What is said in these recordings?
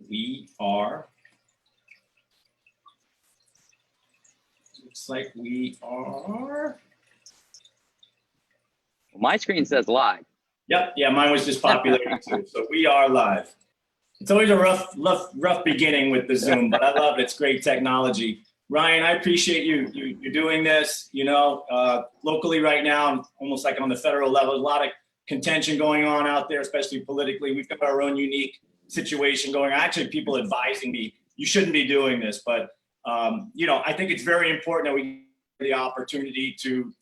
We are. Looks like we are. My screen says live. Yep. Yeah, mine was just populating too. So we are live. It's always a rough beginning with the Zoom, but I love it. It's great technology. Ryan, I appreciate you doing this. You know, locally right now, almost like on the federal level, a lot of contention going on out there, especially politically. We've got our own unique situation going on. Actually, people advising me, you shouldn't be doing this, but you know, I think it's very important that we get the opportunity to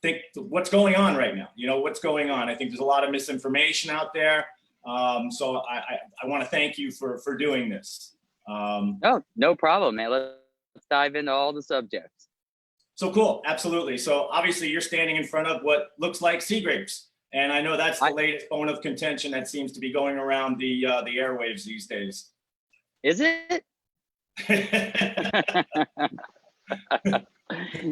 think what's going on right now. You know, what's going on. I think there's a lot of misinformation out there. So I want to thank you for doing this. Oh, no problem, man. Let's dive into all the subjects. So cool. Absolutely. So obviously you're standing in front of what looks like sea grapes. And I know that's the latest bone of contention that seems to be going around the airwaves these days. Is it?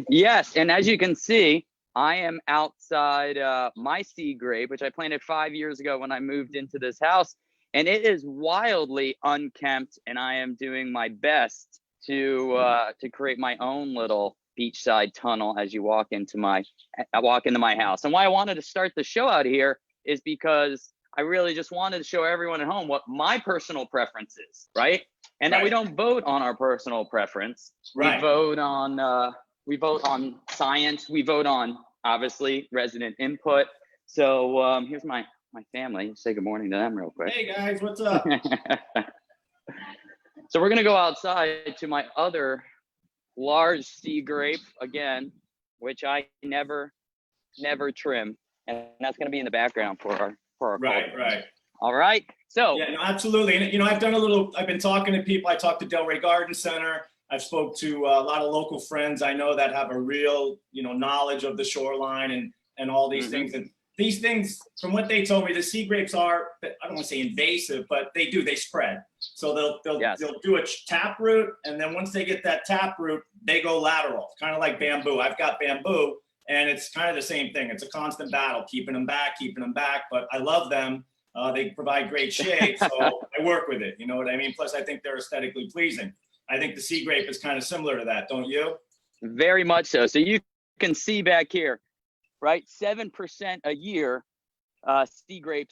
Yes. And as you can see, I am outside my sea grape, which I planted 5 years ago when I moved into this house. And it is wildly unkempt. And I am doing my best to create my own little beachside tunnel as you walk into my house. And why I wanted to start the show out here is because I really just wanted to show everyone at home what my personal preference is, right? And that we don't vote on our personal preference. Right. We vote on science. We vote on, obviously, resident input. So here's my family. Say good morning to them real quick. Hey guys, what's up? So we're gonna go outside to my other large sea grape again, which I never trim, and that's going to be in the background for our right. All right. So yeah, no, absolutely. And you know, I've been talking to people. I talked to Delray Garden Center. I've spoke to a lot of local friends I know that have a real, you know, knowledge of the shoreline and all these things. And these things, from what they told me, the sea grapes are, I don't want to say invasive, but they spread. So they'll do a tap root, and then once they get that tap root, they go lateral, kind of like bamboo. I've got bamboo, and it's kind of the same thing. It's a constant battle, keeping them back. But I love them. They provide great shade, so I work with it. You know what I mean? Plus, I think they're aesthetically pleasing. I think the sea grape is kind of similar to that, don't you? Very much so. So you can see back here, right? 7% a year, sea grape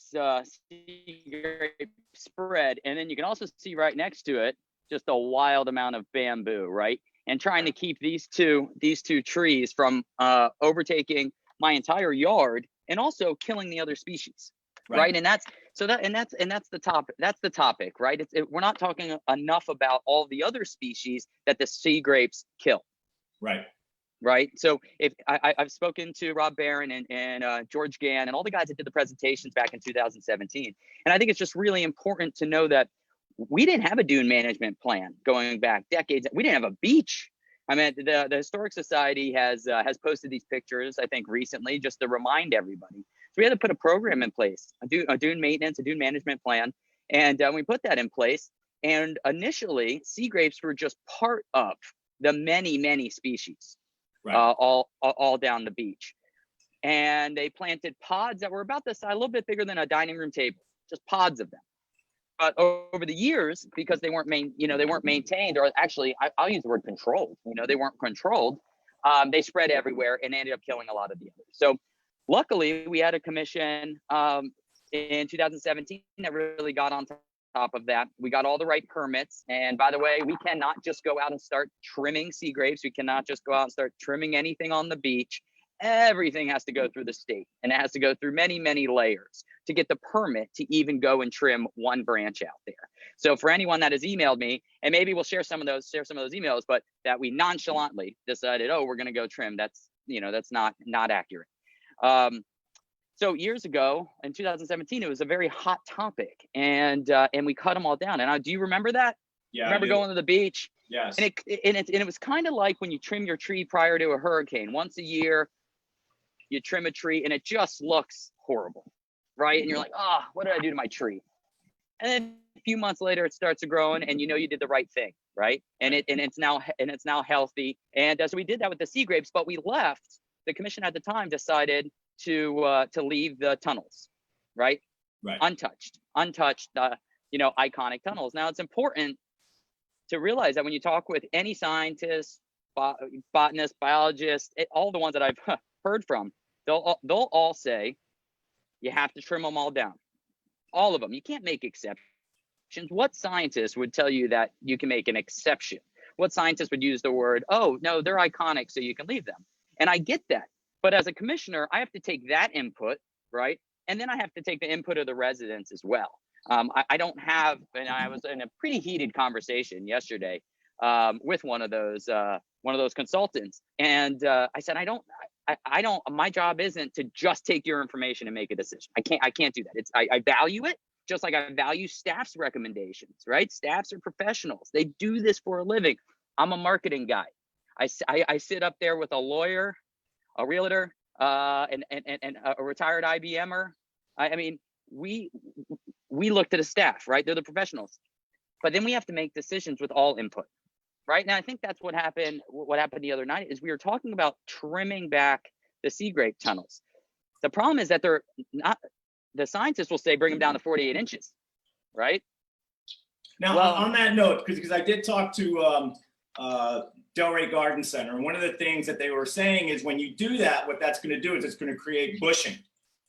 spread. And then you can also see right next to it, just a wild amount of bamboo, right? And trying to keep these two trees from overtaking my entire yard and also killing the other species. Right. And that's the topic. That's the topic, right? We're not talking enough about all the other species that the sea grapes kill. Right. So if I've spoken to Rob Barron and George Gann and all the guys that did the presentations back in 2017. And I think it's just really important to know that we didn't have a dune management plan going back decades. We didn't have a beach. I mean, the Historic Society has posted these pictures, I think, recently, just to remind everybody. So we had to put a program in place, a dune maintenance, a dune management plan. And we put that in place. And initially, sea grapes were just part of the many species. All down the beach. And they planted pods that were about this size, a little bit bigger than a dining room table, just pods of them. But over the years, because they weren't maintained, or actually I'll use the word controlled, they weren't controlled, they spread everywhere and ended up killing a lot of the others. So luckily we had a commission in 2017 that really got on top of that. We got all the right permits. And by the way, we cannot just go out and start trimming sea grapes. We cannot just go out and start trimming anything on the beach. Everything has to go through the state, and it has to go through many layers to get the permit to even go and trim one branch out there. So for anyone that has emailed me, and maybe we'll share some of those emails, but that we nonchalantly decided, oh, we're going to go trim. That's not accurate. So years ago in 2017, it was a very hot topic, and we cut them all down. And do you remember that? Yeah. Remember going to the beach? Yes. And it was kind of like when you trim your tree prior to a hurricane. Once a year, you trim a tree, and it just looks horrible, right? And you're like, oh, what did I do to my tree? And then a few months later, it starts to grow, and you did the right thing, right? And it's now healthy. And so we did that with the sea grapes, but we left. The commission at the time decided to leave the tunnels, right? Untouched. iconic tunnels. Now, it's important to realize that when you talk with any scientist, botanist, biologist, all the ones that I've heard from, they'll all say you have to trim them all down, all of them. You can't make exceptions. What scientist would tell you that you can make an exception? What scientist would use the word, oh no, they're iconic, so you can leave them? And I get that, but as a commissioner, I have to take that input, right? And then I have to take the input of the residents as well. I don't have, and I was in a pretty heated conversation yesterday with one of those consultants, and I said, I don't. My job isn't to just take your information and make a decision. I can't do that. I value it just like I value staff's recommendations, right? Staffs are professionals. They do this for a living. I'm a marketing guy. I sit up there with a lawyer, a realtor, and a retired IBMer. I mean, we look to the staff, right? They're the professionals, but then we have to make decisions with all input, right? And I think that's what happened. What happened the other night is we were talking about trimming back the seagrape tunnels. The problem is that they're not. The scientists will say bring them down to 48 inches, right? Now, on that note, because I did talk to Delray Garden Center, and one of the things that they were saying is when you do that, what that's going to do is it's going to create bushing.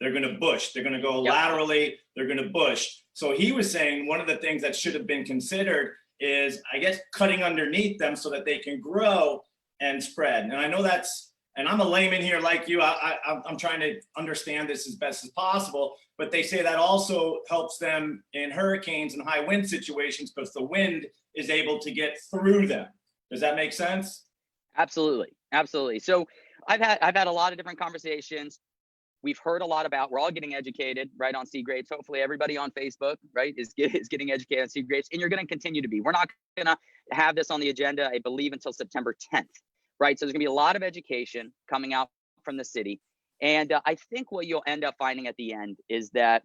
They're going to bush. They're going to go laterally. They're going to bush. So he was saying one of the things that should have been considered is, I guess, cutting underneath them so that they can grow and spread. And I know that's, and I'm a layman here like you. I'm trying to understand this as best as possible. But they say that also helps them in hurricanes and high wind situations because the wind is able to get through them. Does that make sense? Absolutely, absolutely. So I've had a lot of different conversations. We've heard a lot about. We're all getting educated, right, on seagrapes. Hopefully, everybody on Facebook, right, is getting educated on seagrapes, and you're going to continue to be. We're not going to have this on the agenda, I believe, until September 10th, right? So there's going to be a lot of education coming out from the city. And I think what you'll end up finding at the end is that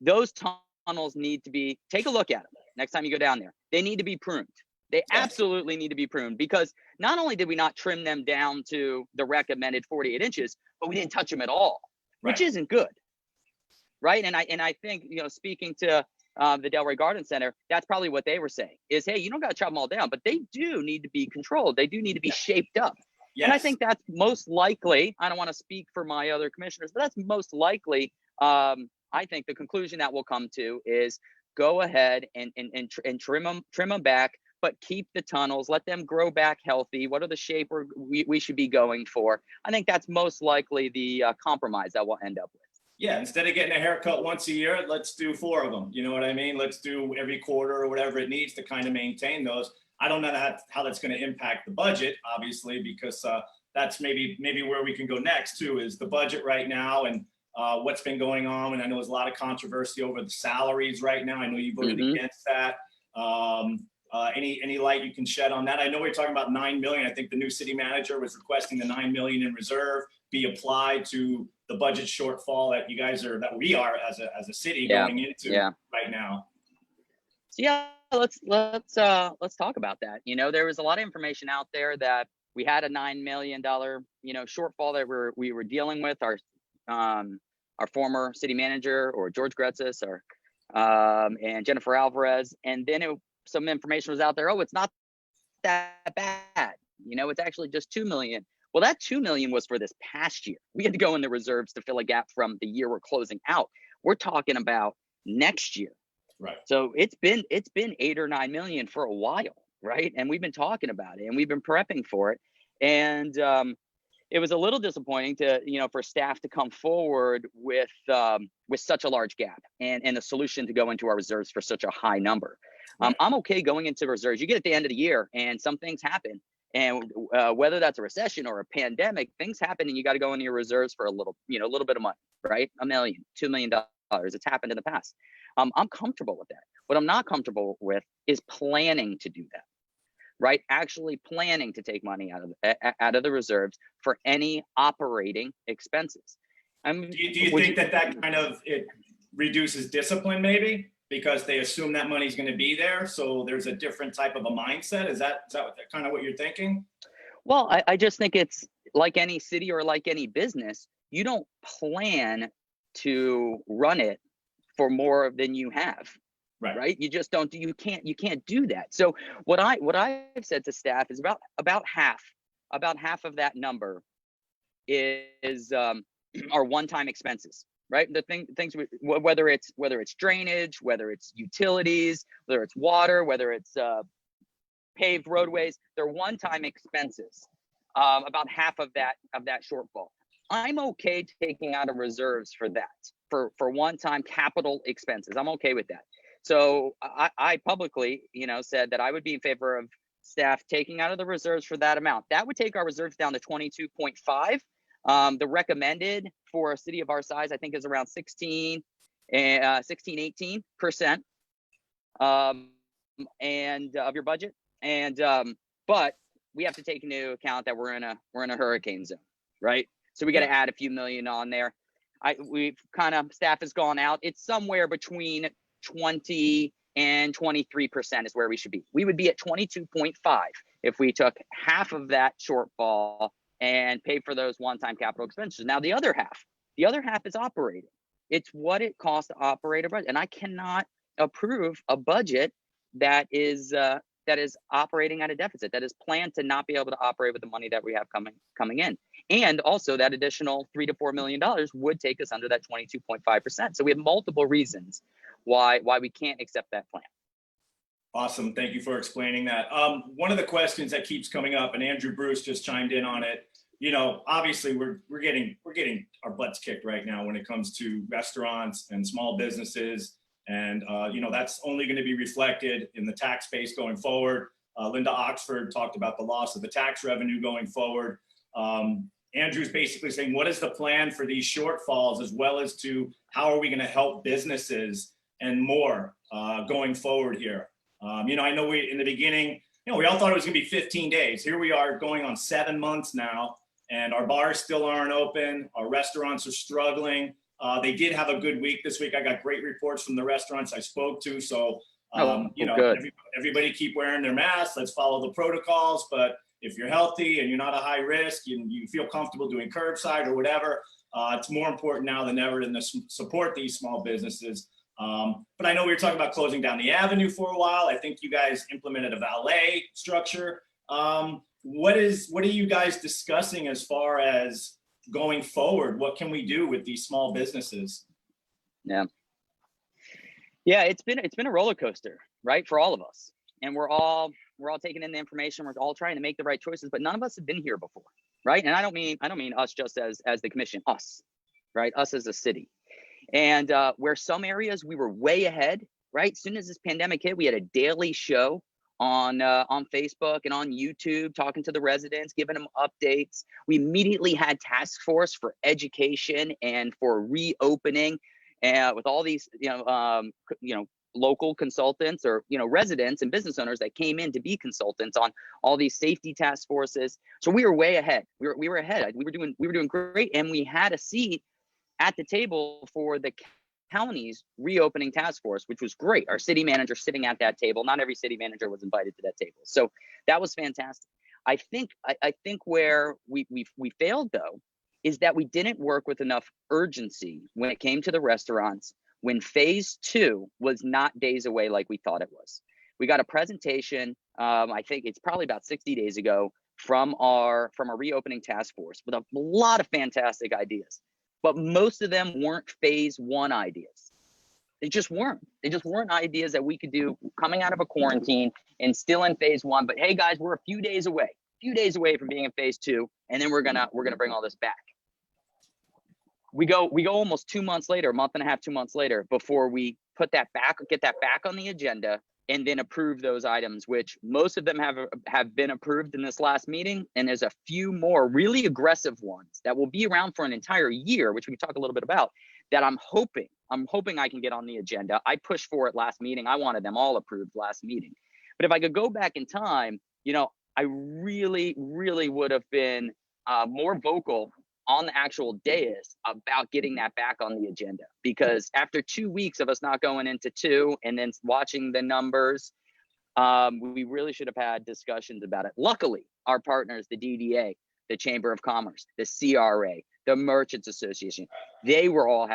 those tunnels need to be, take a look at them next time you go down there. They need to be pruned. They absolutely need to be pruned because not only did we not trim them down to the recommended 48 inches, but we didn't touch them at all, which isn't good, right? And I think, speaking to the Delray Garden Center, that's probably what they were saying is, hey, you don't got to chop them all down, but they do need to be controlled. They do need to be shaped up. Yes. And I think that's most likely, I don't want to speak for my other commissioners, but that's most likely, I think the conclusion that we'll come to is go ahead and trim them back, but keep the tunnels, let them grow back healthy. What are the shape we should be going for? I think that's most likely the compromise that we'll end up with. Yeah, instead of getting a haircut once a year, let's do 4 of them. You know what I mean? Let's do every quarter or whatever it needs to kind of maintain those. I don't know how that's going to impact the budget, obviously, because that's maybe where we can go next too, is the budget right now and what's been going on. And I know there's a lot of controversy over the salaries right now. I know you voted against that. Any light you can shed on that? I know we're talking about $9 million. I think the new city manager was requesting the $9 million in reserve be applied to the budget shortfall that we are as a city going into right now. So let's talk about that. There was a lot of information out there that we had a $9 million shortfall that we were dealing with. Our former city manager, or George Gretzis, and Jennifer Alvarez, and then some information was out there. Oh, it's not that bad. It's actually just $2 million. Well, that $2 million was for this past year. We had to go in the reserves to fill a gap from the year we're closing out. We're talking about next year. Right. So it's been 8 or 9 million for a while, right? And we've been talking about it and we've been prepping for it. And it was a little disappointing for staff to come forward with such a large gap and the solution to go into our reserves for such a high number. Right. I'm okay going into reserves. You get at the end of the year and some things happen. And whether that's a recession or a pandemic, things happen and you got to go into your reserves for a little bit of money, right? $1 million, $2 million. It's happened in the past. I'm comfortable with that. What I'm not comfortable with is planning to do that, right? Actually planning to take money out of the reserves for any operating expenses. Do you think that kind of it reduces discipline maybe because they assume that money's going to be there? So there's a different type of a mindset. Is that kind of what you're thinking? Well, I just think it's like any city or like any business. You don't plan to run it for more than you have. right? You just don't, you can't do that. So what I've said to staff is about half of that number is are one-time expenses, right? The things whether it's drainage, whether it's utilities, whether it's water, whether it's paved roadways, they're one-time expenses. About half of that shortfall. I'm okay taking out of reserves for that, for one-time capital expenses. I'm okay with that. So I publicly, said that I would be in favor of staff taking out of the reserves for that amount. That would take our reserves down to 22.5. The recommended for a city of our size, I think, is around 18% and of your budget. And but we have to take into account that we're in a hurricane zone, right? So we got to add a few million on there. Staff has gone out. It's somewhere between 20 and 23% is where we should be. We would be at 22.5 if we took half of that shortfall and paid for those one-time capital expenditures. Now the other half is operating. It's what it costs to operate a budget, and I cannot approve a budget that is operating at a deficit, that is planned to not be able to operate with the money that we have coming in. And also that additional $3 to $4 million would take us under that 22.5%. So we have multiple reasons why we can't accept that plan. Awesome. Thank you for explaining that. One of the questions that keeps coming up, and Andrew Bruce just chimed in on it, obviously we're getting our butts kicked right now when it comes to restaurants and small businesses. And, that's only going to be reflected in the tax base going forward. Linda Oxford talked about the loss of the tax revenue going forward. Andrew's basically saying, what is the plan for these shortfalls, as well as to how are we going to help businesses and more going forward here? I know in the beginning, we all thought it was going to be 15 days. Here we are going on 7 months now, and our bars still aren't open. Our restaurants are struggling. They did have a good week this week. I got great reports from the restaurants I spoke to. So, everybody keep wearing their masks. Let's follow the protocols. But if you're healthy and you're not a high risk and you feel comfortable doing curbside or whatever, it's more important now than ever to support these small businesses. But I know we were talking about closing down the avenue for a while. I think you guys implemented a valet structure. What are you guys discussing as far as going forward? What can we do with these small businesses? Yeah, it's been a roller coaster, right, for all of us, and we're all taking in the information. We're all trying to make the right choices, but none of us have been here before, right? And I don't mean us just as the commission, us, right? Us as a city. And where some areas we were way ahead, right? As soon as this pandemic hit, we had a daily show on Facebook and on YouTube, talking to the residents, giving them updates. We immediately had task force for education and for reopening, with all these, local consultants or, residents and business owners that came in to be consultants on all these safety task forces. So we were way ahead. We were ahead. We were doing great, and we had a seat at the table for the county's reopening task force, which was great. Our city manager sitting at that table. Not every city manager was invited to that table, so that was fantastic. I think where we failed, though, is that we didn't work with enough urgency when it came to the restaurants, when phase 2 was not days away like we thought it was. We got a presentation, I think it's probably about 60 days ago, from our reopening task force with a lot of fantastic ideas. But most of them weren't phase 1 ideas. They just weren't ideas that we could do coming out of a quarantine and still in phase 1. But hey, guys, we're a few days away from being in phase 2, and then we're gonna bring all this back. We go almost 2 months later, a month and a half, 2 months later, before we get that back on the agenda and then approve those items, which most of them have been approved in this last meeting. And there's a few more really aggressive ones that will be around for an entire year, which we can talk a little bit about, that I'm hoping I can get on the agenda. I pushed for it last meeting. I wanted them all approved last meeting. But if I could go back in time, I really, really would have been more vocal on the actual dais about getting that back on the agenda, because after 2 weeks of us not going into 2 and then watching the numbers, we really should have had discussions about it. Luckily, our partners, the DDA, the Chamber of Commerce, the CRA, the Merchants Association, they were all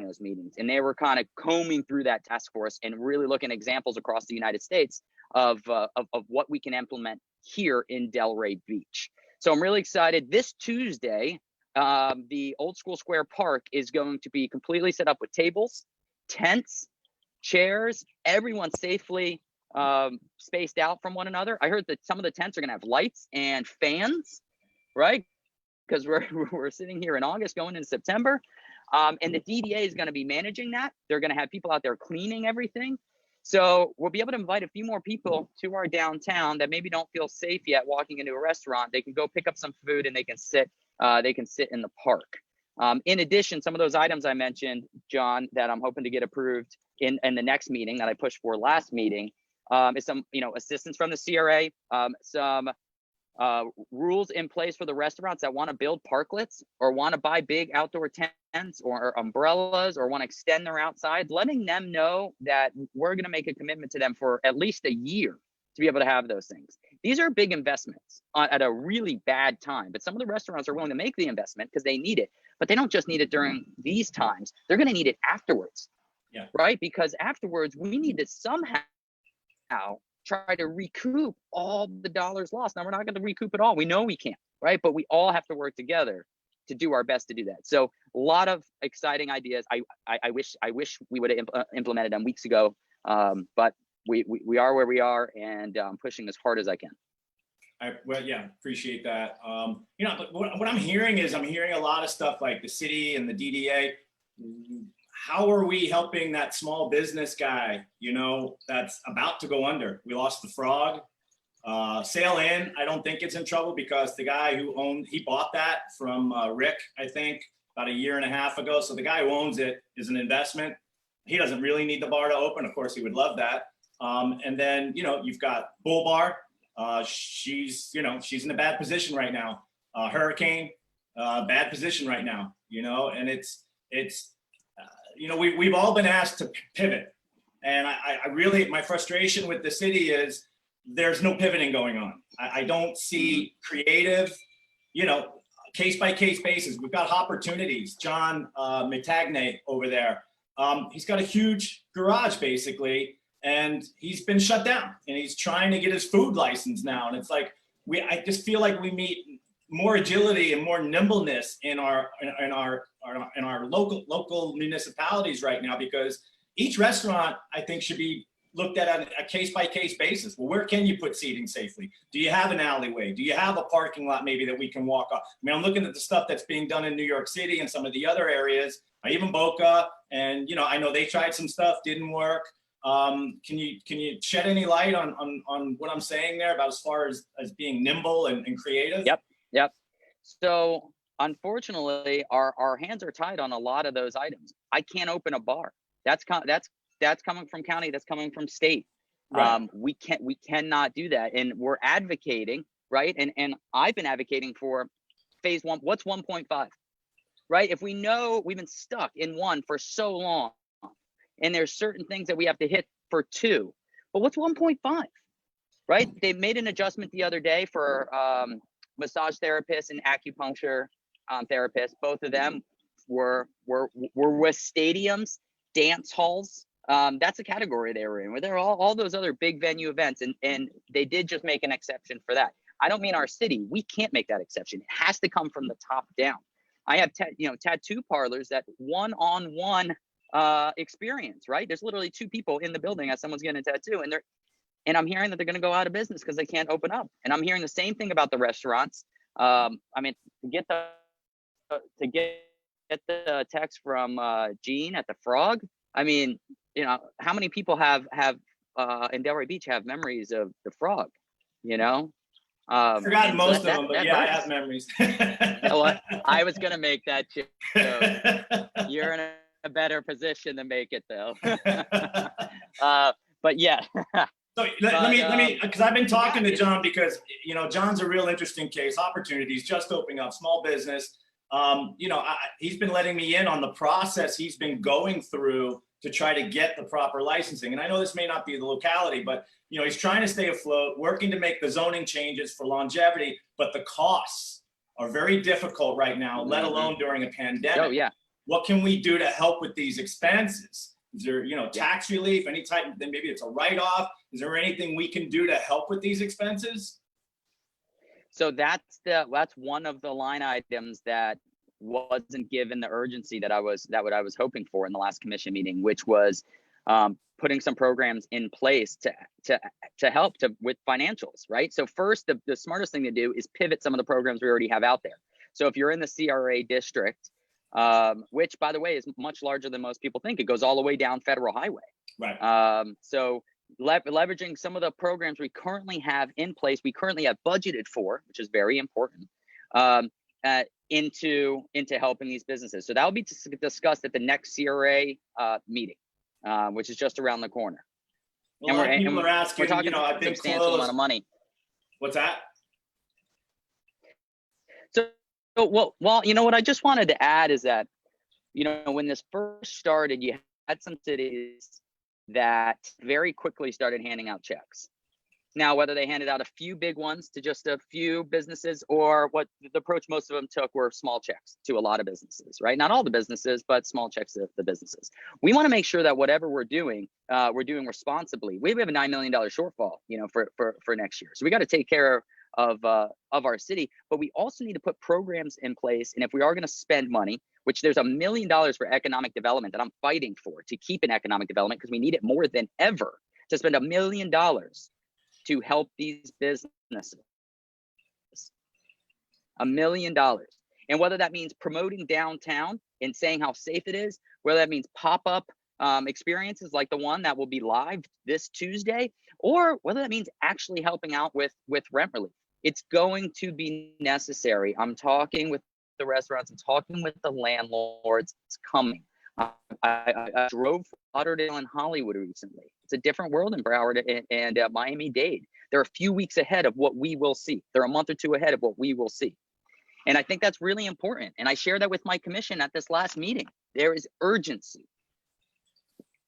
those meetings, and they were kind of combing through that task force and really looking at examples across the United States of what we can implement here in Delray Beach. So I'm really excited. This Tuesday, the Old School Square Park is going to be completely set up with tables, tents, chairs, everyone safely spaced out from one another. I heard that some of the tents are going to have lights and fans, right? Because we're sitting here in August going into September. And the DDA is going to be managing that. They're going to have people out there cleaning everything. So we'll be able to invite a few more people to our downtown that maybe don't feel safe yet walking into a restaurant. They can go pick up some food and they can sit in the park. In addition, some of those items I mentioned, John, that I'm hoping to get approved in the next meeting that I pushed for last meeting, is some, assistance from the CRA, some rules in place for the restaurants that want to build parklets or want to buy big outdoor tents or umbrellas or want to extend their outside, letting them know that we're going to make a commitment to them for at least a year to be able to have those things. These are big investments at a really bad time, but some of the restaurants are willing to make the investment because they need it, but they don't just need it during these times. They're going to need it afterwards, right? Because afterwards we need to somehow try to recoup all the dollars lost. Now, we're not going to recoup it all. We know we can't, right? But we all have to work together to do our best to do that. So a lot of exciting ideas. I wish we would have implemented them weeks ago, but we are where we are, and I'm pushing as hard as I can. Appreciate that. But what I'm hearing is a lot of stuff like the city and the DDA. How are we helping that small business guy, that's about to go under? We lost the Frog. Sail Inn, I don't think it's in trouble because the guy he bought that from Rick, I think, about a year and a half ago. So the guy who owns it is an investment. He doesn't really need the bar to open. Of course, he would love that. And then, you've got Bull Bar. She's in a bad position right now. Hurricane, bad position right now, and it's we've all been asked to pivot. And I really, my frustration with the city is there's no pivoting going on. I don't see creative, case by case basis. We've got opportunities. John McTagnay over there, he's got a huge garage basically, and he's been shut down and he's trying to get his food license now. And it's like, I just feel like we need more agility and more nimbleness in our local municipalities right now, because each restaurant, I think, should be looked at on a case by case basis. Well, where can you put seating safely? Do you have an alleyway? Do you have a parking lot maybe that we can walk up? I mean, I'm looking at the stuff that's being done in New York City and some of the other areas, even Boca, and I know they tried some stuff, didn't work. Can you shed any light on what I'm saying there about as far as being nimble and creative? Yep. So unfortunately, our hands are tied on a lot of those items. I can't open a bar. That's coming from county. That's coming from state. Right. We cannot do that, and we're advocating, right? And I've been advocating for phase one. What's 1.5, right? If we know we've been stuck in 1 for so long, and there's certain things that we have to hit for 2, but what's 1.5, right? They made an adjustment the other day for massage therapists and acupuncture therapists. Both of them were with stadiums, dance halls. That's a category they were in, where there are all those other big venue events, and they did just make an exception for that. I don't mean our city. We can't make that exception. It has to come from the top down. I have tattoo parlors that one-on-one experience, right? There's literally 2 people in the building as someone's getting a tattoo, and I'm hearing that they're going to go out of business because they can't open up. And I'm hearing the same thing about the restaurants. I mean, to get the text from Gene at the Frog. I mean, how many people have in Delray Beach have memories of the Frog? I've forgotten most of them, but yeah, hurts. I have memories. I was going to make that joke. You're in a better position to make it though. But yeah. So let me, because I've been talking to John, because John's a real interesting case. Opportunities just opening up, small business. He's been letting me in on the process he's been going through to try to get the proper licensing. And I know this may not be the locality, but he's trying to stay afloat, working to make the zoning changes for longevity, but the costs are very difficult right now, let alone during a pandemic. Oh yeah. what can we do to help with these expenses? Is there, tax relief, any type, then maybe it's a write-off. Is there anything we can do to help with these expenses? So that's one of the line items that wasn't given the urgency that I was hoping for in the last commission meeting, which was putting some programs in place to help with financials, right? So first, the smartest thing to do is pivot some of the programs we already have out there. So if you're in the CRA district, which by the way is much larger than most people think, it goes all the way down Federal Highway. Right. So leveraging some of the programs we currently have in place, we currently have budgeted for, which is very important, into helping these businesses. So that will be discussed at the next CRA meeting, which is just around the corner. Well, and people are asking, we're talking I've been substantial closed. amount of money. What's that? So well, what I just wanted to add is that, when this first started, you had some cities that very quickly started handing out checks. Now, whether they handed out a few big ones to just a few businesses, or what the approach most of them took were small checks to a lot of businesses, right? Not all the businesses, but small checks to the businesses. We want to make sure that whatever we're doing responsibly. We have a $9 million shortfall, for next year. So we got to take care of our city, but we also need to put programs in place. And if we are going to spend money, which there's $1 million for economic development that I'm fighting for, to keep in economic development, because we need it more than ever, to spend $1 million to help these businesses. $1 million. And whether that means promoting downtown and saying how safe it is, whether that means pop-up experiences like the one that will be live this Tuesday, or whether that means actually helping out with rent relief. It's going to be necessary. I'm talking with the restaurants, I'm talking with the landlords. It's coming. I drove Lauderdale and Hollywood recently. It's a different world in Broward and Miami-Dade. They're a few weeks ahead of what we will see. They're a month or two ahead of what we will see. And I think that's really important. And I shared that with my commission at this last meeting. There is urgency.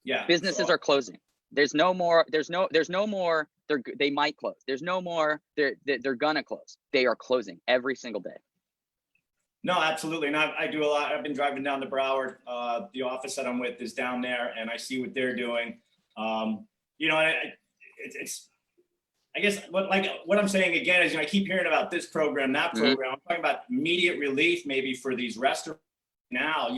Yeah. Businesses are closing. There's no more, they might close. There's no more, they're gonna close. They are closing every single day. No, absolutely. And I do a lot. I've been driving down to Broward. The office that I'm with is down there, and I see what they're doing. It's I guess what I'm saying again is, I keep hearing about this program, that program. I'm talking about immediate relief, maybe for these restaurants now.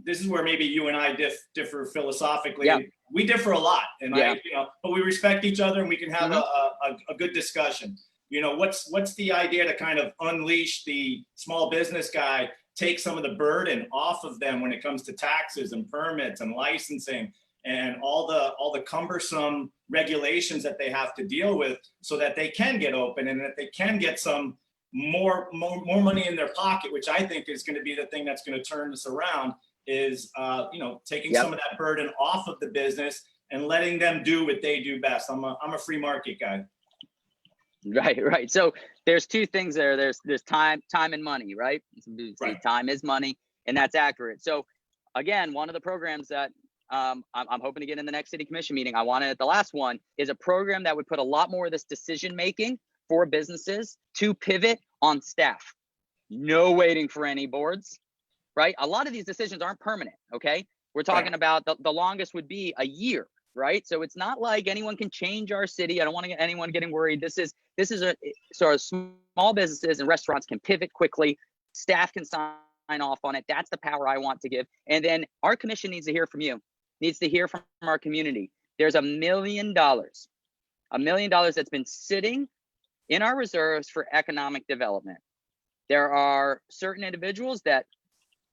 This is where maybe you and I differ philosophically. Yeah. We differ a lot, and but we respect each other, and we can have a good discussion. What's the idea to kind of unleash the small business guy, take some of the burden off of them when it comes to taxes and permits and licensing and all the cumbersome regulations that they have to deal with, so that they can get open and that they can get some more money in their pocket, which I think is going to be the thing that's going to turn this around, is taking some of that burden off of the business and letting them do what they do best. I'm a free market guy. Right. So there's two things there. There's time and money, right? Right. Time is money, and that's accurate. So again, one of the programs that I'm hoping to get in the next city commission meeting, I wanted at the last one, is a program that would put a lot more of this decision making for businesses to pivot on staff. No waiting for any boards, right? A lot of these decisions aren't permanent, okay? We're talking about the longest would be a year, right? So it's not like anyone can change our city. I don't want to get anyone getting worried. This is small businesses and restaurants can pivot quickly. Staff can sign off on it. That's the power I want to give. And then our commission needs to hear from you, needs to hear from our community. There's $1 million that's been sitting in our reserves for economic development. There are certain individuals that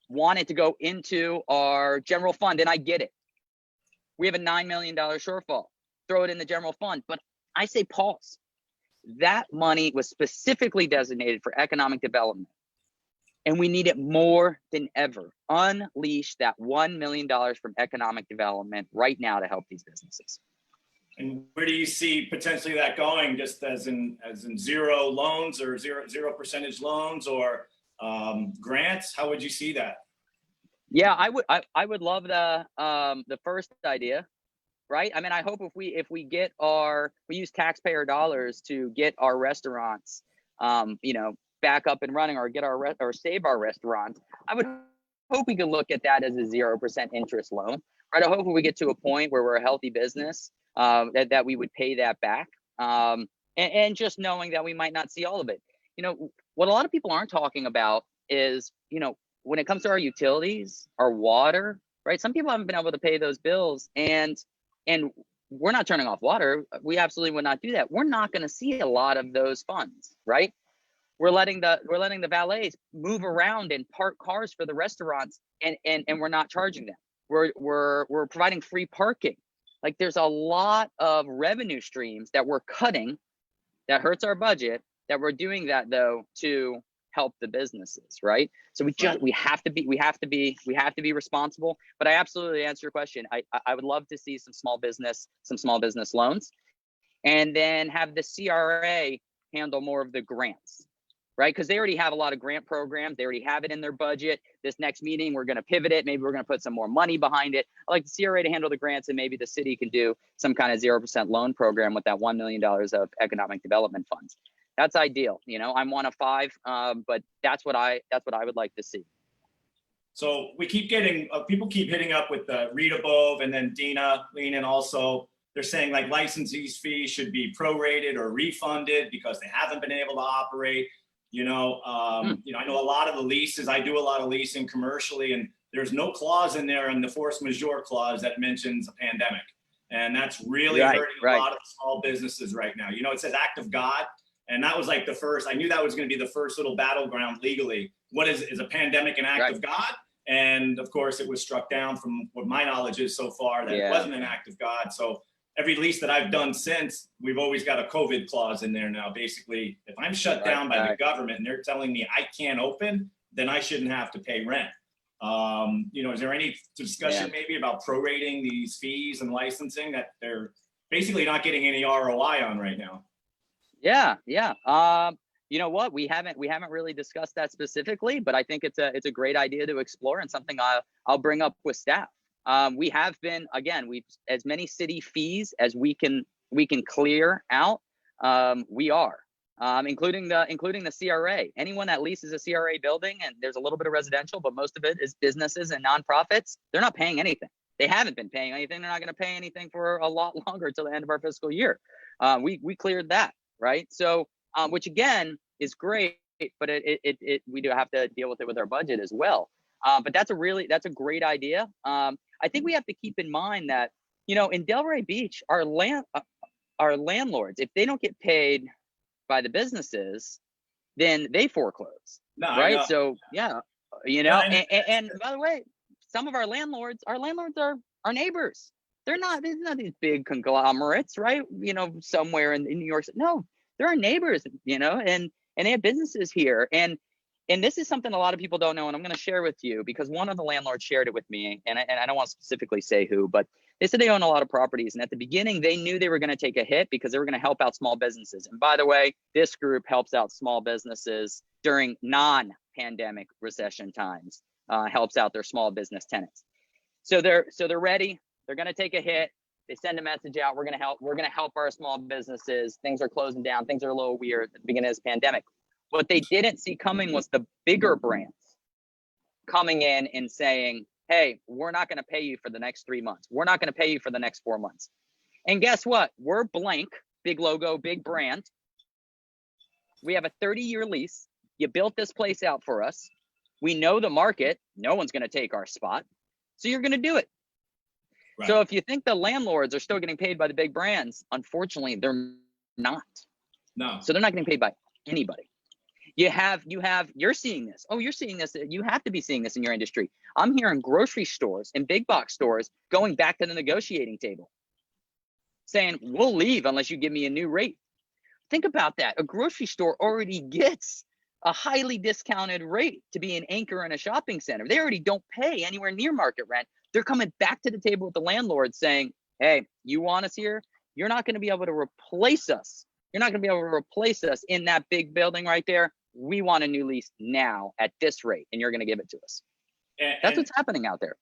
want it to go into our general fund, and I get it. We have a $9 million shortfall. Throw it in the general fund. But I say pause. That money was specifically designated for economic development, and we need it more than ever. Unleash that $1 million from economic development right now to help these businesses. And where do you see potentially that going? Just as in zero loans or zero percentage loans or grants? How would you see that? Yeah, I would love the first idea, right? I mean, I hope if we get we use taxpayer dollars to get our restaurants, back up and running, or get or save our restaurants. I would hope we could look at that as a 0% interest loan, right? I hope we get to a point where we're a healthy business, that we would pay that back. And just knowing that we might not see all of it. You know, what a lot of people aren't talking about is, you know, when it comes to our utilities, our water, right? Some people haven't been able to pay those bills, and we're not turning off water. We absolutely would not do that. We're not going to see a lot of those funds, right? We're letting the valets move around and park cars for the restaurants, and we're not charging them. We're providing free parking. Like, there's a lot of revenue streams that we're cutting that hurts our budget, that we're doing that though to help the businesses, right? So we have to be responsible. But I absolutely answer your question. I would love to see some small business loans, and then have the CRA handle more of the grants, right? Because they already have a lot of grant programs. They already have it in their budget. This next meeting, we're going to pivot it. Maybe we're going to put some more money behind it. I'd like the CRA to handle the grants, and maybe the city can do some kind of 0% loan program with that $1 million of economic development funds. That's ideal. You know, I'm one of 5, but that's what I would like to see. So we keep getting, people keep hitting up with the read above, and then Dina leaning also. They're saying like licensees fees should be prorated or refunded because they haven't been able to operate. You know, I know a lot of the leases, I do a lot of leasing commercially, and there's no clause in there in the force majeure clause that mentions a pandemic. And that's really hurting a lot of small businesses right now. You know, it says act of God. And that was like the first, I knew that was going to be the first little battleground legally. What is a pandemic an act of God? And of course it was struck down from what my knowledge is so far, that it wasn't an act of God. So every lease that I've done since, we've always got a COVID clause in there now. Basically, if I'm shut down by the government and they're telling me I can't open, then I shouldn't have to pay rent. You know, is there any discussion maybe about prorating these fees and licensing that they're basically not getting any ROI on right now? Yeah. You know what? We haven't really discussed that specifically, but I think it's a great idea to explore, and something I'll bring up with staff. We have been, again, we've as many city fees as we can clear out. We are, including the CRA. Anyone that leases a CRA building, and there's a little bit of residential, but most of it is businesses and nonprofits, they're not paying anything. They haven't been paying anything. They're not going to pay anything for a lot longer until the end of our fiscal year. We cleared that, right? So, which again is great, but we do have to deal with it with our budget as well. But that's a great idea. I think we have to keep in mind that, you know, in Delray Beach, our landlords, if they don't get paid by the businesnesses, then they foreclose, right? So yeah, you know, and by the way, some of our landlords are our neighbors. They're not these big conglomerates, right? You know, somewhere in New York. No, they're our neighbors, you know, and they have businesses here. And this is something a lot of people don't know, and I'm going to share with you because one of the landlords shared it with me, and I don't want to specifically say who, but they said they own a lot of properties, and at the beginning they knew they were going to take a hit because they were going to help out small businesses. And by the way, this group helps out small businesses during non-pandemic recession times, helps out their small business tenants. So they're ready. They're going to take a hit. They send a message out. We're going to help our small businesses. Things are closing down. Things are a little weird at the beginning of this pandemic. What they didn't see coming was the bigger brands coming in and saying, hey, we're not going to pay you for the next 3 months. We're not going to pay you for the next 4 months. And guess what? We're blank, big logo, big brand. We have a 30-year lease. You built this place out for us. We know the market. No one's going to take our spot. So you're going to do it. Right. So if you think the landlords are still getting paid by the big brands, unfortunately, they're not. No. So they're not getting paid by anybody. You're seeing this. Oh, you're seeing this. You have to be seeing this in your industry. I'm hearing grocery stores and big box stores going back to the negotiating table saying, we'll leave unless you give me a new rate. Think about that. A grocery store already gets a highly discounted rate to be an anchor in a shopping center. They already don't pay anywhere near market rent. They're coming back to the table with the landlord saying, hey, you want us here? You're not going to be able to replace us. You're not going to be able to replace us in that big building right there. We want a new lease now at this rate, and you're going to give it to us. That's what's happening out there.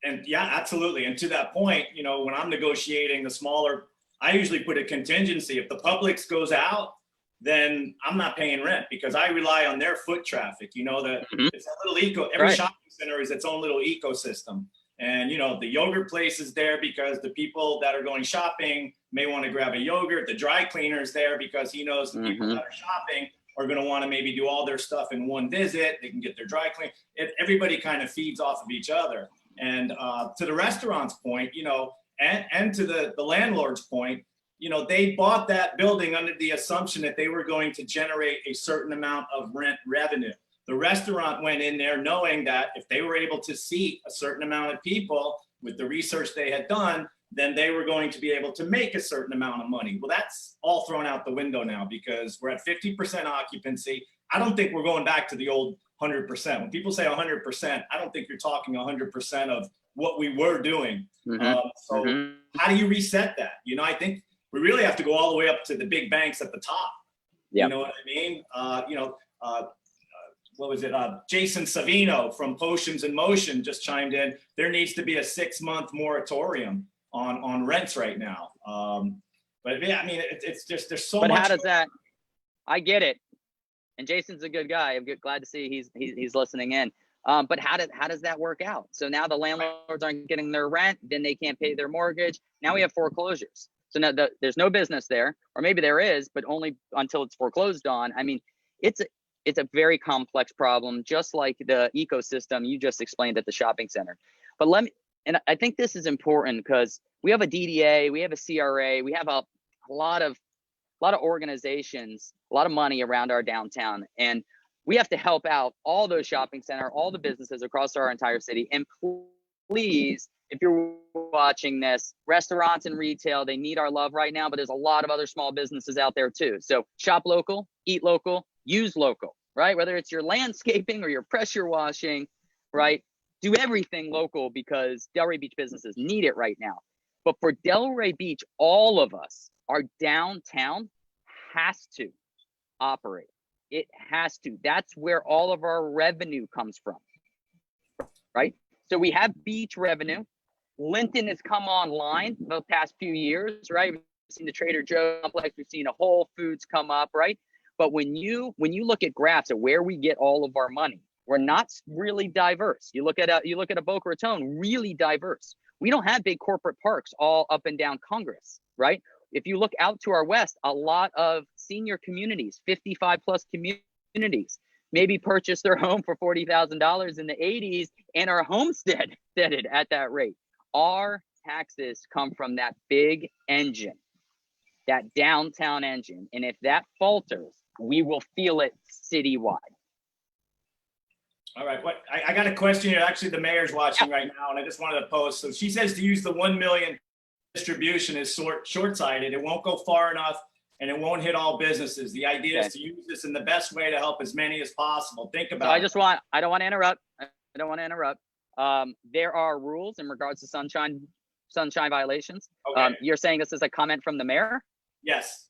And yeah, absolutely. And to that point, you know, when I'm negotiating the smaller, I usually put a contingency. If the Publix goes out, then I'm not paying rent because I rely on their foot traffic. You know, it's a little every Right. shopping center is its own little ecosystem. And, you know, the yogurt place is there because the people that are going shopping may want to grab a yogurt. The dry cleaner is there because he knows the people that are shopping are going to want to maybe do all their stuff in one visit. They can get their dry clean. Everybody kind of feeds off of each other. And to the restaurant's point, you know, and to the landlord's point, you know, they bought that building under the assumption that they were going to generate a certain amount of rent revenue. The restaurant went in there knowing that if they were able to seat a certain amount of people with the research they had done, then they were going to be able to make a certain amount of money. Well, that's all thrown out the window now because we're at 50% occupancy. I don't think we're going back to the old 100%. When people say 100%, I don't think you're talking 100% of what we were doing. How do you reset that? You know, I think we really have to go all the way up to the big banks at the top. You know what I mean? You know, what was it? Jason Savino from Potions in Motion just chimed in. There needs to be a 6-month moratorium on rents right now. But yeah, I mean, it's just, there's so much. But how does that, I get it. And Jason's a good guy. I'm glad to see he's listening in. But how does that work out? So now the landlords aren't getting their rent, then they can't pay their mortgage. Now we have foreclosures. So now there's no business there, or maybe there is, but only until it's foreclosed on. I mean, it's a very complex problem, just like the ecosystem you just explained at the shopping center. But and I think this is important because we have a DDA, we have a CRA, we have a lot of organizations, a lot of money around our downtown, and we have to help out all those shopping center, all the businesses across our entire city. And please, if you're watching this, restaurants and retail, they need our love right now, but there's a lot of other small businesses out there too. So shop local, eat local, use local, right? Whether it's your landscaping or your pressure washing, right? Do everything local because Delray Beach businesses need it right now. But for Delray Beach, all of us, our downtown has to operate. It has to. That's where all of our revenue comes from, right? So we have beach revenue. Linton has come online the past few years, right? We've seen the Trader Joe complex. We've seen a Whole Foods come up, right? But when you look at graphs of where we get all of our money, we're not really diverse. You look at a Boca Raton, really diverse. We don't have big corporate parks all up and down Congress, right? If you look out to our west, a lot of senior communities, 55 plus communities, maybe purchased their home for $40,000 in the 80s and are homesteaded at that rate. Our taxes come from that big engine, that downtown engine. And if that falters, we will feel it citywide. All right, I got a question here. Actually, the mayor's watching right now, and I just wanted to post. So she says to use the 1 million distribution is short-sighted. It won't go far enough, and it won't hit all businesses. The idea is to use this in the best way to help as many as possible. Think about it. I don't want to interrupt. There are rules in regards to sunshine violations. Okay. You're saying this is a comment from the mayor? Yes.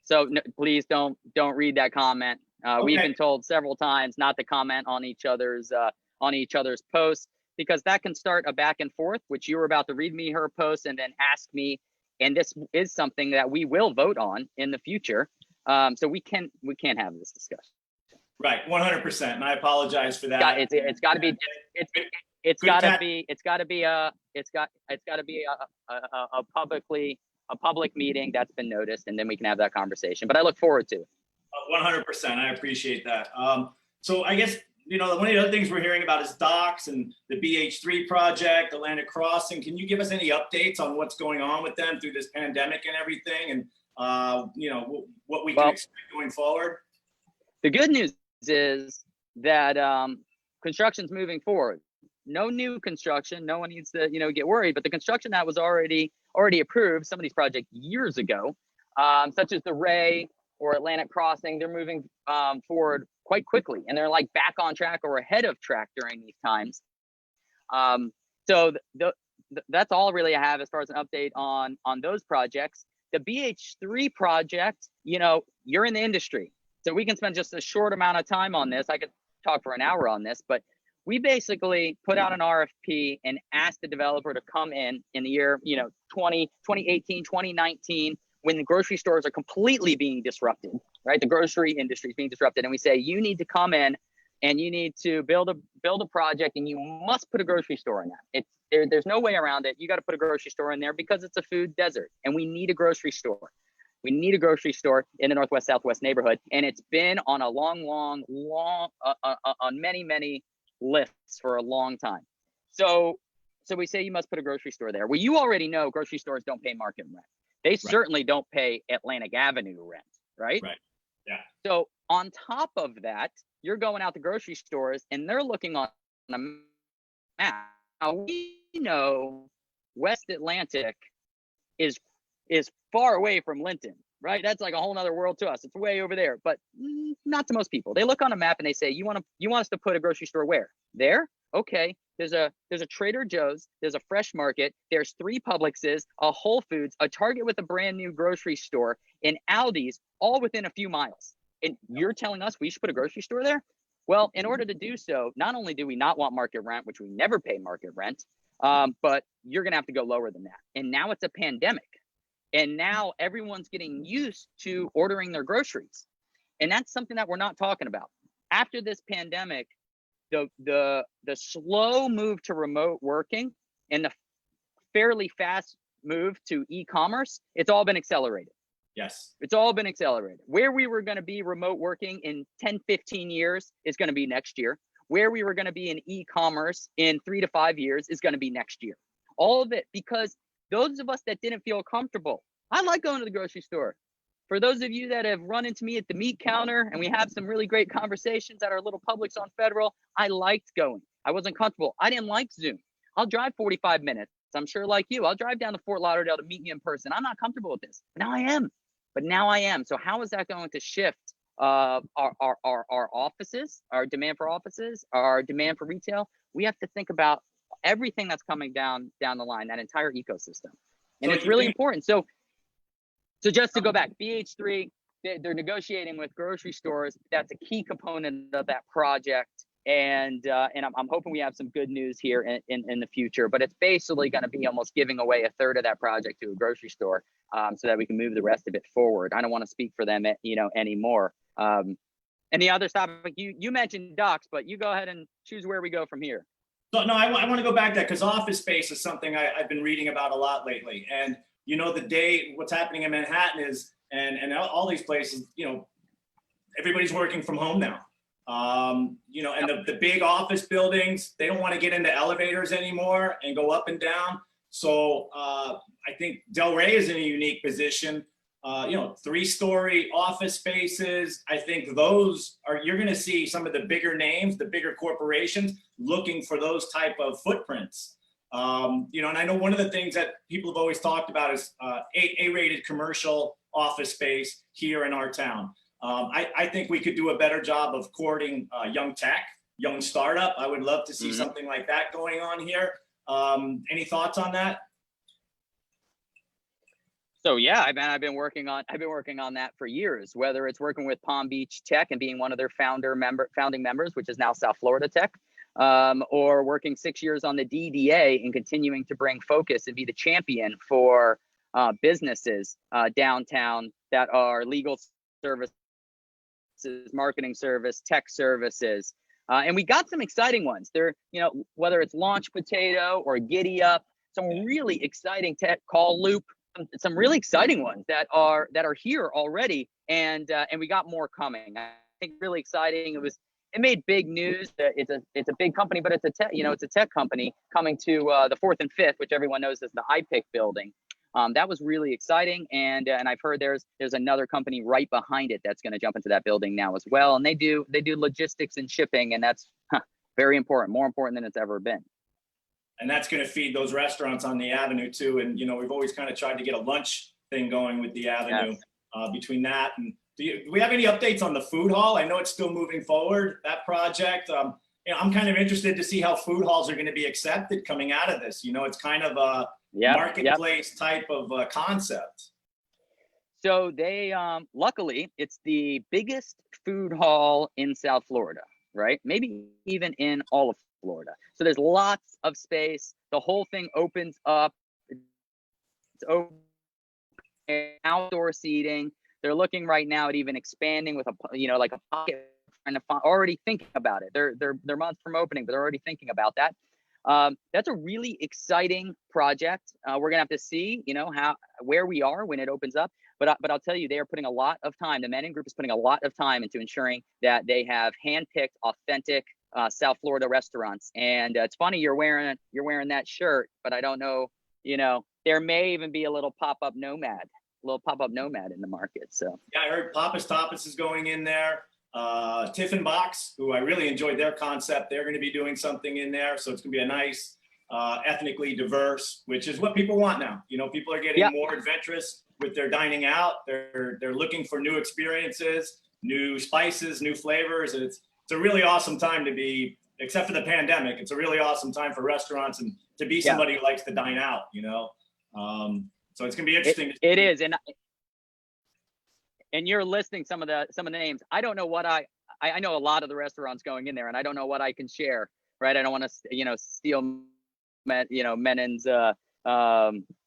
So no, please don't read that comment. We've been told several times not to comment on each other's posts, because that can start a back and forth, which you were about to read me her post and then ask me. And this is something that we will vote on in the future. So we can't have this discussion. Right, 100%. And I apologize for that. It's got to be a public meeting that's been noticed, and then we can have that conversation. But I look forward to it. 100%. I appreciate that. So I guess, you know, one of the other things we're hearing about is docks and the BH3 project, Atlantic Crossing. Can you give us any updates on what's going on with them through this pandemic and everything, and you know, what we can expect going forward? The good news is that construction's moving forward. No new construction. No one needs to, get worried. But the construction that was already approved, some of these projects years ago, such as the Ray or Atlantic Crossing, they're moving forward quite quickly, and they're like back on track or ahead of track during these times. So that's all really I have as far as an update on those projects. The BH3 project, you're in the industry, so we can spend just a short amount of time on this. I could talk for an hour on this, but we basically put out an RFP and asked the developer to come in the year, 2018, 2019, when the grocery stores are completely being disrupted, right? The grocery industry is being disrupted, and we say you need to come in and you need to build a project, and you must put a grocery store in that. There's no way around it. You got to put a grocery store in there because it's a food desert, and we need a grocery store. We need a grocery store in the Northwest Southwest neighborhood, and it's been on a long on many lists for a long time. So we say you must put a grocery store there. Well, you already know grocery stores don't pay market rent. They certainly don't pay Atlantic Avenue rent, right? Right. Yeah. So on top of that, you're going out to grocery stores and they're looking on a map. Now we know West Atlantic is far away from Linton, right? That's like a whole nother world to us. It's way over there, but not to most people. They look on a map and they say, you want us to put a grocery store where? There? Okay. There's a Trader Joe's, there's a Fresh Market, there's 3 Publixes, a Whole Foods, a Target with a brand new grocery store, and Aldi's, all within a few miles. And you're telling us we should put a grocery store there? Well, in order to do so, not only do we not want market rent, which we never pay market rent, but you're gonna have to go lower than that. And now it's a pandemic. And now everyone's getting used to ordering their groceries. And that's something that we're not talking about. After this pandemic, the slow move to remote working and the fairly fast move to e-commerce, it's all been accelerated. Yes. It's all been accelerated. Where we were going to be remote working in 10, 15 years is going to be next year. Where we were going to be in e-commerce in 3 to 5 years is going to be next year. All of it because those of us that didn't feel comfortable, I like going to the grocery store. For those of you that have run into me at the meat counter and we have some really great conversations at our little Publix on Federal, I liked going. I wasn't comfortable. I didn't like Zoom. I'll drive 45 minutes. I'm sure like you, I'll drive down to Fort Lauderdale to meet you in person. I'm not comfortable with this. Now I am. So how is that going to shift our offices, our demand for offices, our demand for retail? We have to think about everything that's coming down the line, that entire ecosystem. And it's really important. So just to go back, BH3, they're negotiating with grocery stores. That's a key component of that project. And I'm hoping we have some good news here in the future, but it's basically going to be almost giving away a third of that project to a grocery store so that we can move the rest of it forward. I don't want to speak for them, anymore. And the other topic, you mentioned docks, but you go ahead and choose where we go from here. So no, I want to go back to that because office space is something I've been reading about a lot lately. And what's happening in Manhattan is, and all these places, everybody's working from home now. And the big office buildings, they don't want to get into elevators anymore and go up and down. So I think Delray is in a unique position. 3-story office spaces. I think you're going to see some of the bigger names, the bigger corporations looking for those type of footprints. And I know one of the things that people have always talked about is A-rated commercial office space here in our town. I think we could do a better job of courting young tech, young startup. I would love to see something like that going on here. Any thoughts on that? So yeah, I've been working on that for years, whether it's working with Palm Beach Tech and being one of their founding members, which is now South Florida Tech, or working 6 years on the DDA and continuing to bring focus and be the champion for businesses downtown that are legal services, marketing service, tech services. And we got some exciting ones. They're, whether it's Launch Potato or Giddy Up, some really exciting tech, Call Loop, some really exciting ones that are here already. And we got more coming. I think really exciting. It made big news. It's a big company, but it's a tech company coming to the 4th and 5th, which everyone knows is the IPIC building. That was really exciting, and I've heard there's another company right behind it that's going to jump into that building now as well, and they do logistics and shipping, and that's very important, more important than it's ever been. And that's going to feed those restaurants on the Avenue too. And we've always kind of tried to get a lunch thing going with the Avenue. Yes. Between that and do we have any updates on the food hall? I know it's still moving forward, that project. I'm kind of interested to see how food halls are going to be accepted coming out of this. It's kind of a marketplace type of concept. So they, luckily, it's the biggest food hall in South Florida, right? Maybe even in all of Florida. So there's lots of space. The whole thing opens up. It's open, outdoor seating. They're looking right now at even expanding with like a pocket, and already thinking about it. They're months from opening, but they're already thinking about that. That's a really exciting project. We're gonna have to see, where we are when it opens up. But I'll tell you, they are putting a lot of time. The Menon Group is putting a lot of time into ensuring that they have handpicked, authentic South Florida restaurants. And it's funny you're wearing that shirt, but I don't know. There may even be a little pop-up nomad in the market. So yeah, I heard Papa's Tapas is going in there. Tiffin Box, who I really enjoyed their concept, they're going to be doing something in there. So it's going to be a nice, ethnically diverse, which is what people want now. People are getting more adventurous with their dining out. They're looking for new experiences, new spices, new flavors. And it's a really awesome time to be, except for the pandemic, it's a really awesome time for restaurants and to be somebody who likes to dine out, So it's going to be interesting. It is. And you're listing some of the names. I don't know what I know a lot of the restaurants going in there, and I don't know what I can share, right? I don't want to, steal, Menon's,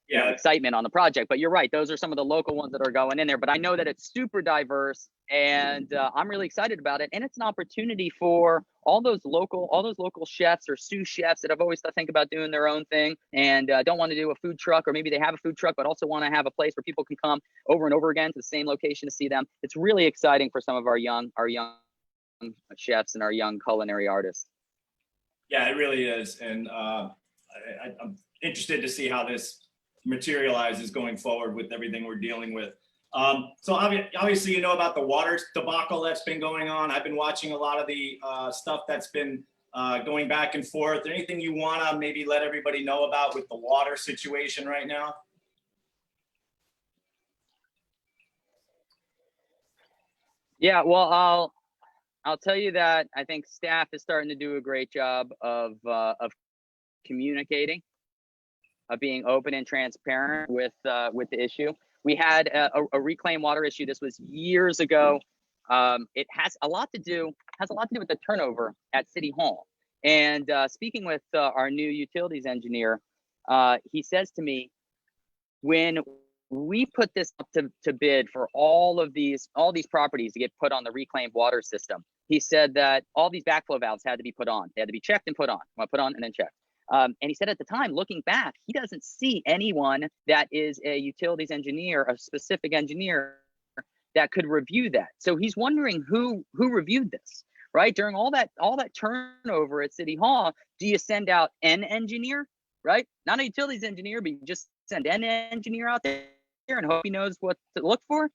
excitement on the project. But you're right; those are some of the local ones that are going in there. But I know that it's super diverse, and I'm really excited about it. And it's an opportunity for all those local chefs or sous chefs that have always think about doing their own thing and don't want to do a food truck, or maybe they have a food truck but also want to have a place where people can come over and over again to the same location to see them. It's really exciting for some of our young chefs and our young culinary artists. Yeah, it really is, and I'm interested to see how this materializes going forward with everything we're dealing with. So obviously, about the water debacle that's been going on. I've been watching a lot of the stuff that's been going back and forth. Anything you want to maybe let everybody know about with the water situation right now? Yeah, well, I'll tell you that I think staff is starting to do a great job of communicating, of being open and transparent with the issue. We had a reclaimed water issue. This was years ago. It has a lot to do with the turnover at City Hall. And speaking with our new utilities engineer, he says to me, when we put this up to bid for all these properties to get put on the reclaimed water system, he said that all these backflow valves had to be put on. They had to be checked and put on. Well, put on and then checked. And he said at the time, looking back, he doesn't see anyone that is a utilities engineer, a specific engineer that could review that. So he's wondering who reviewed this, right? During all that turnover at City Hall, do you send out an engineer, right? Not a utilities engineer, but you just send an engineer out there and hope he knows what to look for?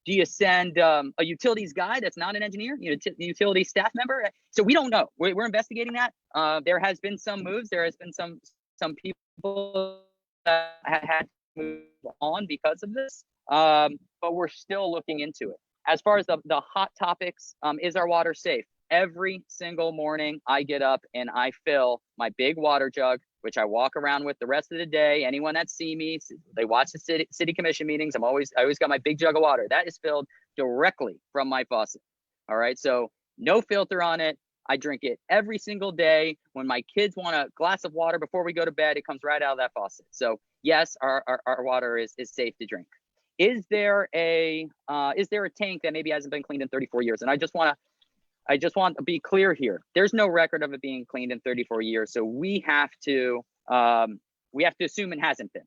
Do you send a utilities guy that's not an engineer, utility staff member? So we don't know. We're investigating that. There has been some moves. There has been some people that have had to move on because of this. But we're still looking into it. As far as the hot topics, is our water safe? Every single morning I get up and I fill my big water jug, which I walk around with the rest of the day. Anyone that see me, they watch the city commission meetings. I always got my big jug of water. That is filled directly from my faucet. All right. So no filter on it. I drink it every single day. When my kids want a glass of water before we go to bed, it comes right out of that faucet. So yes, our water is safe to drink. Is there a tank that maybe hasn't been cleaned in 34 years? And I just want to be clear here. There's no record of it being cleaned in 34 years. So we have to assume it hasn't been.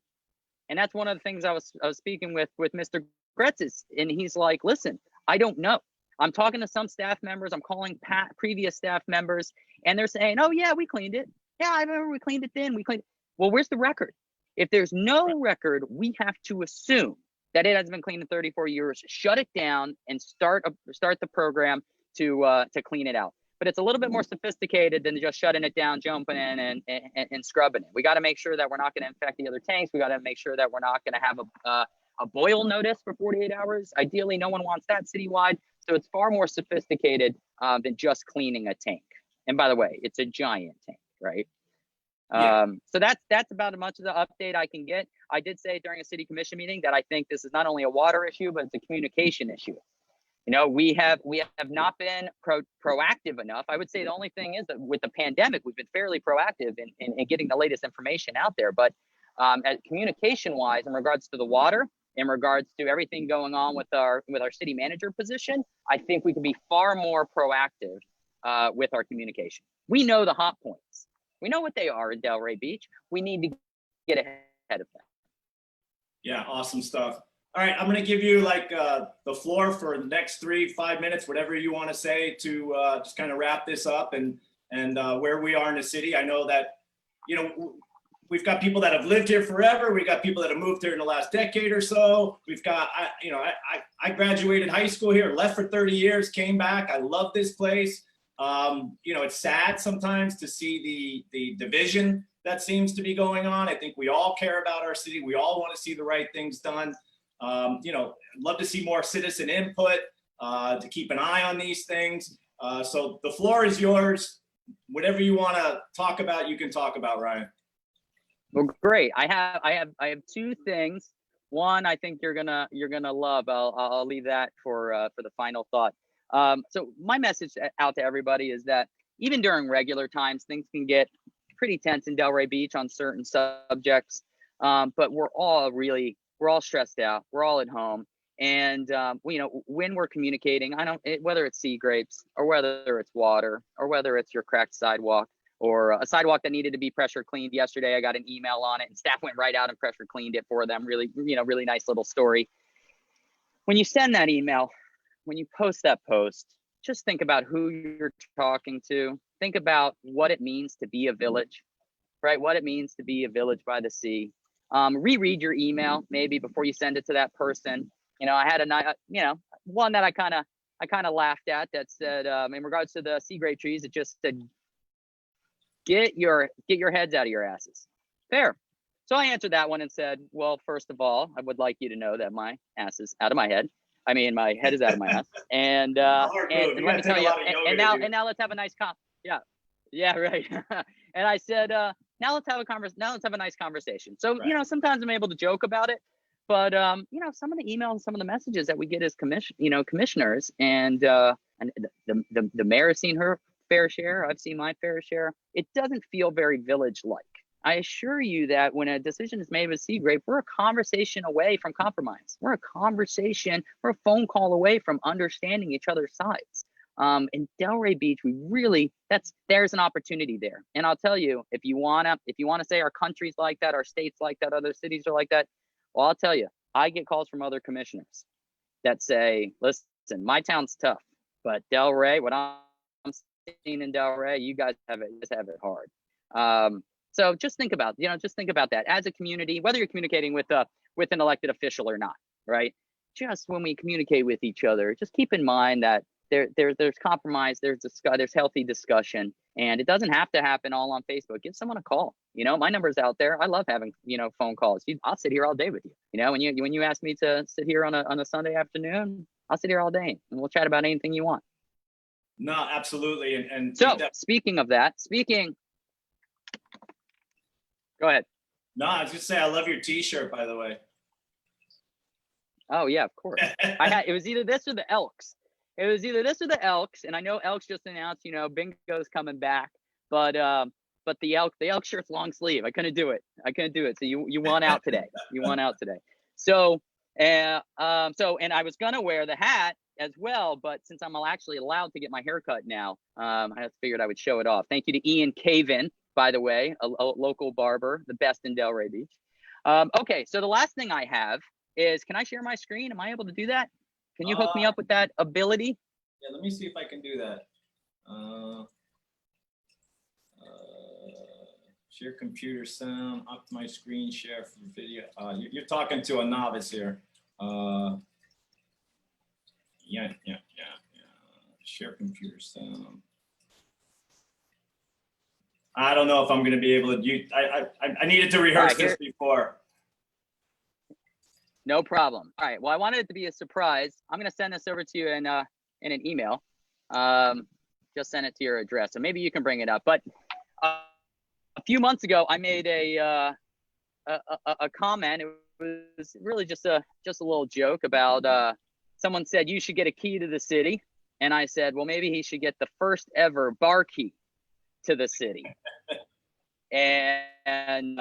And that's one of the things I was speaking with Mr. Gretz, and he's like, listen, I don't know. I'm talking to some staff members. I'm calling previous staff members, and they're saying, oh yeah, we cleaned it. Yeah, I remember we cleaned it then. We cleaned it. Well, where's the record? If there's no record, we have to assume that it hasn't been cleaned in 34 years, shut it down, and start the program to clean it out. But it's a little bit more sophisticated than just shutting it down, jumping in and scrubbing it. We got to make sure that we're not going to infect the other tanks. We got to make sure that we're not going to have a boil notice for 48 hours. Ideally, no one wants that citywide. So it's far more sophisticated than just cleaning a tank. And by the way, it's a giant tank, right? Yeah. So that's about as much of the update I can get. I did say during a city commission meeting that I think this is not only a water issue, but it's a communication issue. We have not been proactive enough. I would say the only thing is that with the pandemic, we've been fairly proactive in getting the latest information out there. But communication-wise, in regards to the water in regards to everything going on with our city manager position, I think we can be far more proactive with our communication. We know the hot points. We know what they are in Delray Beach. We need to get ahead of that. Yeah, awesome stuff. All right, I'm going to give you like the floor for the next 3-5 minutes, whatever you want to say to just kind of wrap this up and where we are in the city. I know that, you know, we've got people that have lived here forever. We got people that have moved here in the last decade or so. We've got, I graduated high school here, left for 30 years, came back. I love this place. You know, it's sad sometimes to see the division that seems to be going on. I think we all care about our city. We all want to see the right things done. You know, love to see more citizen input, to keep an eye on these things. So the floor is yours. Whatever you want to talk about, you can talk about, Ryan. Well, great. I have two things. One, I think you're gonna love. I'll leave that for the final thought. So my message out to everybody is that even during regular times, things can get pretty tense in Delray Beach on certain subjects. But we're all stressed out. We're all at home. And, you know, when we're communicating, whether it's sea grapes or whether it's water or whether it's your cracked sidewalk or a sidewalk that needed to be pressure cleaned yesterday, I got an email on it and staff went right out and pressure cleaned it for them. Really, really nice little story. When you send that email, when you post that post, just think about who you're talking to. Think about what it means to be a village, right? What it means to be a village by the sea. Reread your email maybe before you send it to that person. You know, I had one that I kind of laughed at that said, in regards to the sea grape trees, it just said, get your heads out of your asses. Fair. So I answered that one and said, well, first of all, I would like you to know that my ass is out of my head. I mean, my head is out of my ass. And let me tell you, and now let's have a nice Yeah, right. And I said, now let's have a nice conversation. So, right. You know, sometimes I'm able to joke about it, but you know, some of the emails, some of the messages that we get as commissioners, and the mayor has seen her fair share. I've seen my fair share. It doesn't feel very village-like. I assure you that when a decision is made with Sea Grape, we're a conversation away from compromise. We're a phone call away from understanding each other's sides. In Delray Beach, there's an opportunity there. And I'll tell you, if you wanna say our country's like that, our state's like that, other cities are like that, well, I'll tell you, I get calls from other commissioners that say, listen, my town's tough, but Delray, what I'm seeing in Delray, you guys have it hard. So just think about that as a community, whether you're communicating with an elected official or not, right? Just when we communicate with each other, just keep in mind that there's compromise, there's healthy discussion, and it doesn't have to happen all on Facebook. Give someone a call. You know, my number's out there. I love having, phone calls. I'll sit here all day with you. You know, when you ask me to sit here on a Sunday afternoon, I'll sit here all day and we'll chat about anything you want. No, absolutely. And so speaking of that, go ahead. No, I was just saying, I love your T-shirt, by the way. Oh yeah, of course. It was either this or the Elks. And I know Elks just announced, Bingo's coming back, but the Elk shirt's long sleeve. I couldn't do it. So you won out today. So and I was gonna wear the hat as well, but since I'm actually allowed to get my hair cut now, I just figured I would show it off. Thank you to Ian Caven, by the way, a local barber, the best in Delray Beach. Okay, so the last thing I have is, can I share my screen? Am I able to do that? Can you hook me up with that ability? Yeah, let me see if I can do that. Share computer sound, optimize screen share for video. You're talking to a novice here. Yeah. Share computer sound. I don't know if I'm going to be able to. I needed to rehearse this before. No problem. All right. Well, I wanted it to be a surprise. I'm going to send this over to you in an email. Just send it to your address, so maybe you can bring it up. But a few months ago, I made a comment. It was really just a little joke about someone said you should get a key to the city, and I said, well, maybe he should get the first ever bar key to the city. And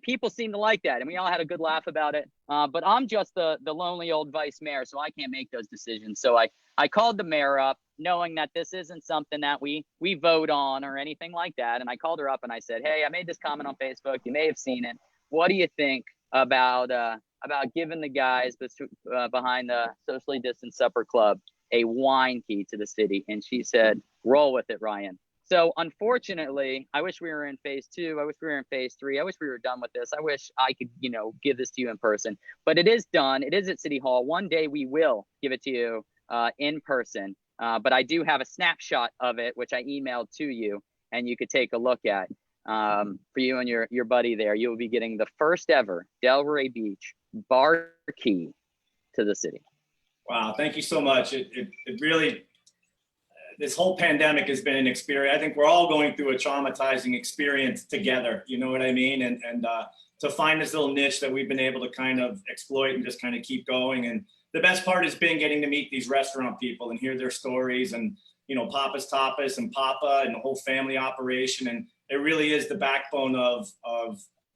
people seem to like that, and we all had a good laugh about it. But I'm just the lonely old vice mayor, so I can't make those decisions. So I called the mayor up, knowing that this isn't something that we vote on or anything like that. And I called her up and I said, hey, I made this comment on Facebook. You may have seen it. What do you think about giving the guys behind the socially distanced supper club a wine key to the city? And she said, roll with it, Ryan. So unfortunately, I wish we were in phase 2. I wish we were in phase 3. I wish we were done with this. I wish I could, give this to you in person, but it is done. It is at City Hall. One day we will give it to you in person. But I do have a snapshot of it, which I emailed to you, and you could take a look at. For you and your buddy there, you will be getting the first ever Delray Beach bar key to the city. Wow, thank you so much. It really, this whole pandemic has been an experience. I think we're all going through a traumatizing experience together. You know what I mean? And to find this little niche that we've been able to kind of exploit and just kind of keep going. And the best part has been getting to meet these restaurant people and hear their stories, and Papa's Tapas and Papa and the whole family operation. And it really is the backbone of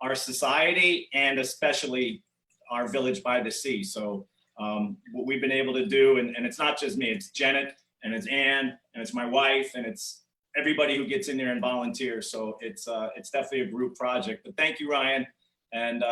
our society, and especially our village by the sea. So what we've been able to do, and it's not just me, it's Janet, and it's Ann, and it's my wife, and it's everybody who gets in there and volunteers. So it's definitely a group project. But thank you, Ryan. And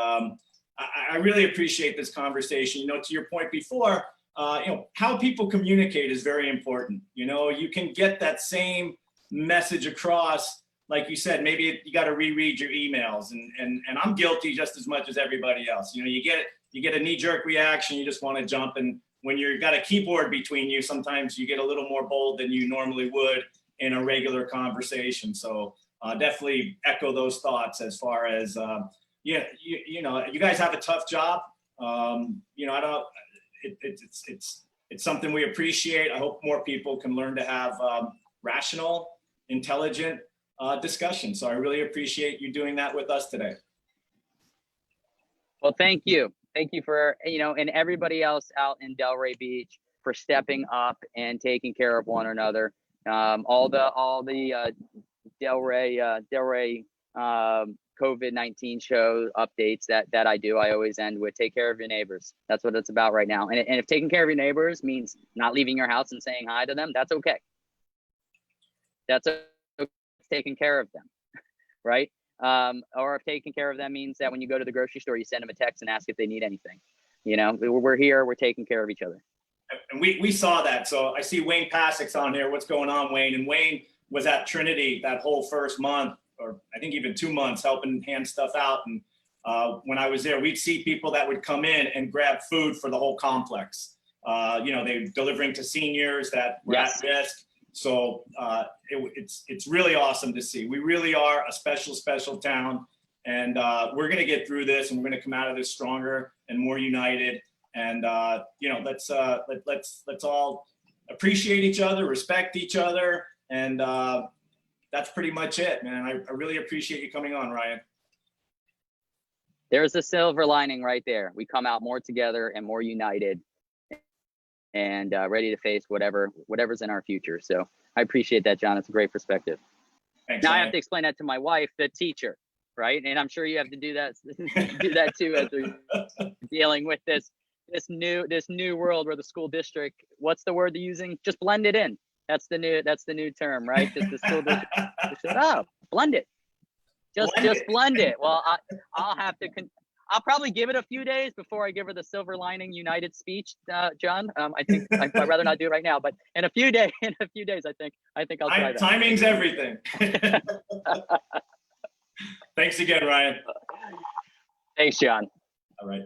I really appreciate this conversation. To your point before, how people communicate is very important. You can get that same message across, like you said. Maybe you got to reread your emails, and I'm guilty just as much as everybody else. You get a knee-jerk reaction, you just want to jump, and when you've got a keyboard between you, sometimes you get a little more bold than you normally would in a regular conversation. So definitely echo those thoughts as far as, you guys have a tough job. It's something we appreciate. I hope more people can learn to have rational, intelligent discussion. So I really appreciate you doing that with us today. Well, thank you. Thank you for, and everybody else out in Delray Beach for stepping up and taking care of one another. All the Delray COVID-19 show updates that I do, I always end with take care of your neighbors. That's what it's about right now. And if taking care of your neighbors means not leaving your house and saying hi to them, that's okay. That's taking care of them, right? Or if taking care of them means that when you go to the grocery store, you send them a text and ask if they need anything. We're here, we're taking care of each other. And we saw that. So I see Wayne Passek's on here. What's going on, Wayne? And Wayne was at Trinity that whole first month, or I think even 2 months, helping hand stuff out. And when I was there, we'd see people that would come in and grab food for the whole complex. They're delivering to seniors that were at risk. So it's really awesome to see. We really are a special town, and we're going to get through this, and we're going to come out of this stronger and more united. And let's all appreciate each other, respect each other, and that's pretty much it, man. I really appreciate you coming on, Ryan. There's a silver lining right there. We come out more together and more united, and ready to face whatever's in our future. So I appreciate that, John. It's a great perspective. Thanks, now Ryan. I have to explain that to my wife, the teacher, right? And I'm sure you have to do that too, as we're dealing with this new world where the school district, what's the word they're using? Just blend it in. That's the new term, right? Just the school district. Blend it. Just blend it. Well, I'll probably give it a few days before I give her the silver lining united speech, John. I think I'd rather not do it right now, but in a few days, I think I'll try that. Timing's everything. Thanks again, Ryan. Thanks, John. All right.